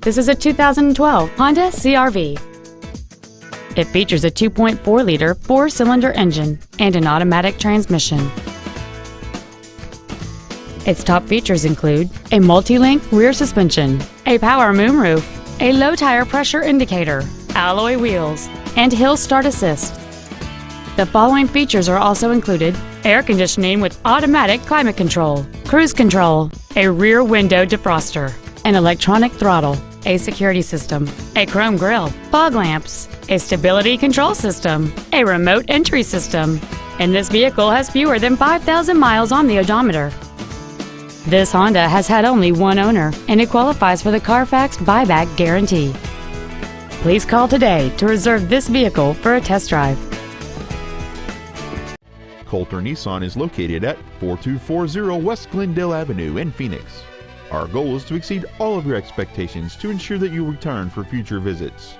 This is a 2012 Honda CR-V. It features a 2.4-liter four-cylinder engine and an automatic transmission. Its top features include a multi-link rear suspension, a power moonroof, a low tire pressure indicator, alloy wheels, and hill start assist. The following features are also included: air conditioning with automatic climate control, cruise control, a rear window defroster, an electronic throttle, a security system, a chrome grille, fog lamps, a stability control system, a remote entry system, and this vehicle has fewer than 5,000 miles on the odometer. This Honda has had only one owner, and it qualifies for the Carfax buyback guarantee. Please call today to reserve this vehicle for a test drive. Coulter Nissan is located at 4240 West Glendale Avenue in Phoenix. Our goal is to exceed all of your expectations to ensure that you return for future visits.